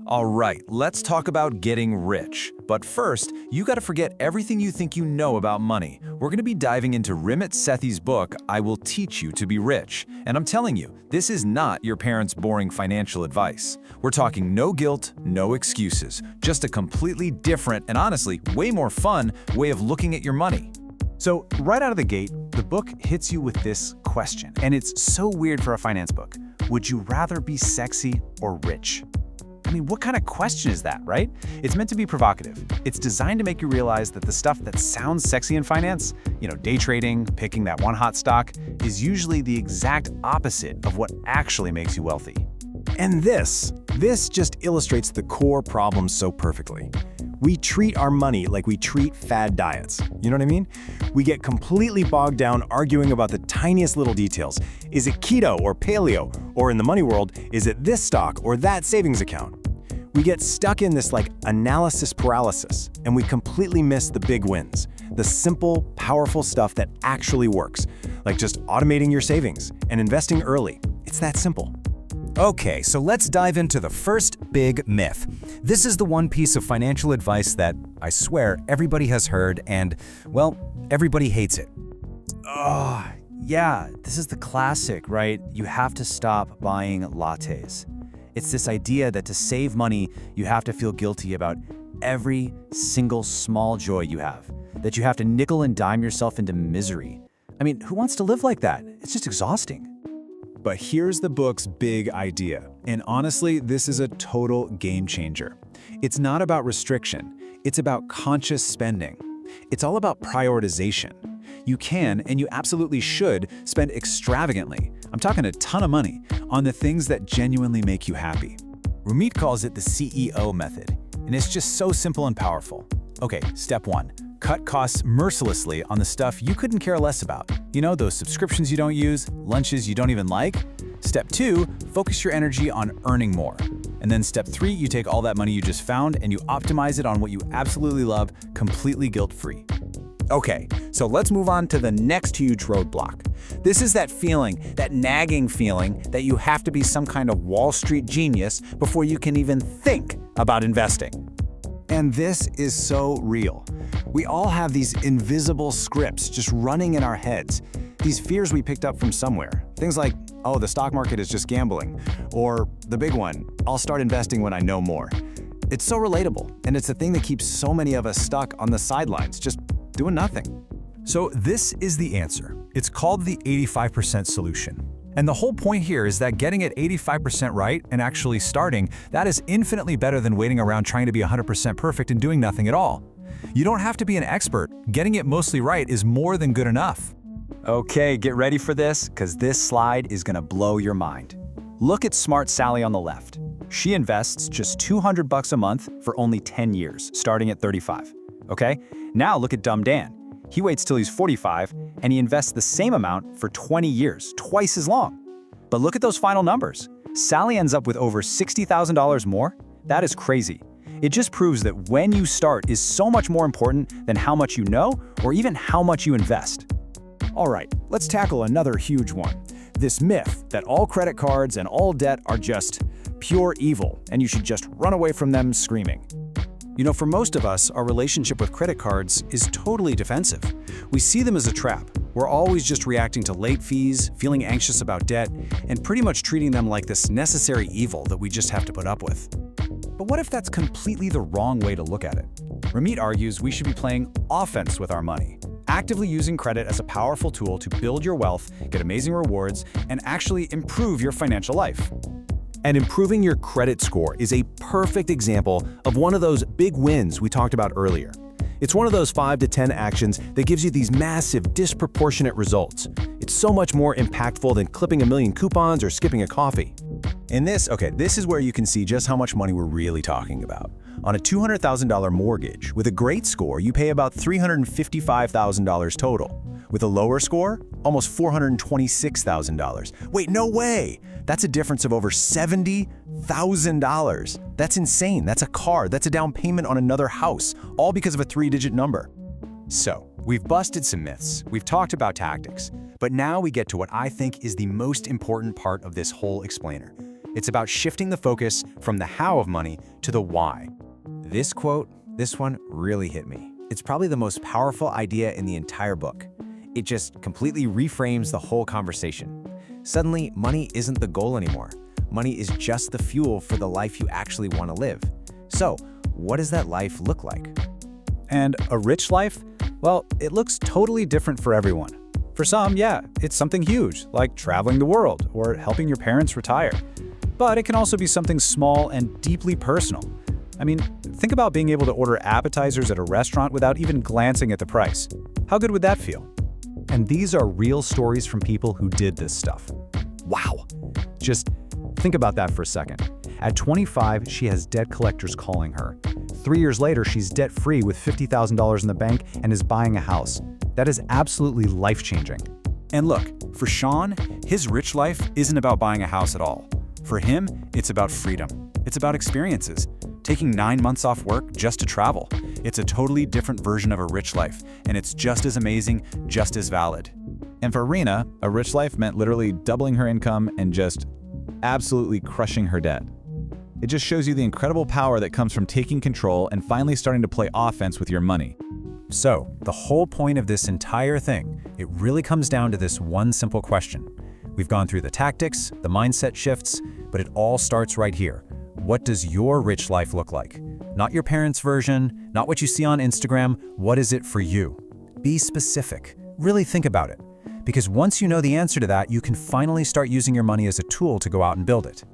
All right, let's talk about getting rich. But first, you gotta forget everything you think you know about money. We're gonna be diving into Ramit Sethi's book, I Will Teach You to Be Rich. And I'm telling you, this is not your parents' boring financial advice. We're talking no guilt, no excuses, just a completely different and honestly, way more fun way of looking at your money. So right out of the gate, the book hits you with this question, and it's so weird for a finance book. Would you rather be sexy or rich? I mean, what kind of question is that, right? It's meant to be provocative. It's designed to make you realize that the stuff that sounds sexy in finance, day trading, picking that one hot stock, is usually the exact opposite of what actually makes you wealthy. And this just illustrates the core problem so perfectly. We treat our money like we treat fad diets. You know what I mean? We get completely bogged down arguing about the tiniest little details. Is it keto or paleo? Or in the money world, is it this stock or that savings account? We get stuck in this analysis paralysis, and we completely miss the big wins, the simple, powerful stuff that actually works, like just automating your savings and investing early. It's that simple. Okay, so let's dive into the first big myth. This is the one piece of financial advice that, I swear, everybody has heard and, well, everybody hates it. Oh, yeah, this is the classic, right? You have to stop buying lattes. It's this idea that to save money, you have to feel guilty about every single small joy you have, that you have to nickel and dime yourself into misery. I mean, who wants to live like that? It's just exhausting. But here's the book's big idea, and honestly, this is a total game changer. It's not about restriction, it's about conscious spending. It's all about prioritization. You can, and you absolutely should, spend extravagantly, I'm talking a ton of money, on the things that genuinely make you happy. Ramit calls it the CEO method, and it's just so simple and powerful. Okay, step 1. Cut costs mercilessly on the stuff you couldn't care less about. Those subscriptions you don't use, lunches you don't even like. Step 2, focus your energy on earning more. And then step 3, you take all that money you just found and you optimize it on what you absolutely love, completely guilt-free. Okay, so let's move on to the next huge roadblock. This is that feeling, that nagging feeling that you have to be some kind of Wall Street genius before you can even think about investing. And this is so real. We all have these invisible scripts just running in our heads. These fears we picked up from somewhere. Things like, oh, the stock market is just gambling. Or the big one, I'll start investing when I know more. It's so relatable, and it's the thing that keeps so many of us stuck on the sidelines, just doing nothing. So this is the answer. It's called the 85% solution. And the whole point here is that getting it 85% right and actually starting, that is infinitely better than waiting around trying to be 100% perfect and doing nothing at all. You don't have to be an expert. Getting it mostly right is more than good enough. Okay, get ready for this, because this slide is gonna blow your mind. Look at Smart Sally on the left. She invests just $200 a month for only 10 years, starting at 35. Okay? Now look at Dumb Dan. He waits till he's 45, and he invests the same amount for 20 years, twice as long. But look at those final numbers. Sally ends up with over $60,000 more. That is crazy. It just proves that when you start is so much more important than how much you know or even how much you invest. All right, let's tackle another huge one. This myth that all credit cards and all debt are just pure evil, and you should just run away from them screaming. For most of us, our relationship with credit cards is totally defensive. We see them as a trap. We're always just reacting to late fees, feeling anxious about debt, and pretty much treating them like this necessary evil that we just have to put up with. But what if that's completely the wrong way to look at it? Ramit argues we should be playing offense with our money, actively using credit as a powerful tool to build your wealth, get amazing rewards, and actually improve your financial life. And improving your credit score is a perfect example of one of those big wins we talked about earlier. It's one of those 5 to 10 actions that gives you these massive, disproportionate results. It's so much more impactful than clipping a million coupons or skipping a coffee. And this is where you can see just how much money we're really talking about. On a $200,000 mortgage, with a great score, you pay about $355,000 total. With a lower score, almost $426,000. Wait, no way! That's a difference of over $70,000. That's insane. That's a car. That's a down payment on another house, all because of a 3-digit number. So, we've busted some myths, we've talked about tactics, but now we get to what I think is the most important part of this whole explainer. It's about shifting the focus from the how of money to the why. This quote, this one really hit me. It's probably the most powerful idea in the entire book. It just completely reframes the whole conversation. Suddenly, money isn't the goal anymore. Money is just the fuel for the life you actually want to live. So, what does that life look like? And a rich life? Well, it looks totally different for everyone. For some, yeah, it's something huge, like traveling the world or helping your parents retire. But it can also be something small and deeply personal. I mean, think about being able to order appetizers at a restaurant without even glancing at the price. How good would that feel? And these are real stories from people who did this stuff. Wow. Just think about that for a second. At 25, she has debt collectors calling her. 3 years later, she's debt-free with $50,000 in the bank and is buying a house. That is absolutely life-changing. And look, for Sean, his rich life isn't about buying a house at all. For him, it's about freedom. It's about experiences. Taking 9 months off work just to travel. It's a totally different version of a rich life, and it's just as amazing, just as valid. And for Rena, a rich life meant literally doubling her income and just absolutely crushing her debt. It just shows you the incredible power that comes from taking control and finally starting to play offense with your money. So, the whole point of this entire thing, it really comes down to this one simple question. We've gone through the tactics, the mindset shifts, but it all starts right here. What does your rich life look like? Not your parents' version, not what you see on Instagram. What is it for you? Be specific. Really think about it. Because once you know the answer to that, you can finally start using your money as a tool to go out and build it.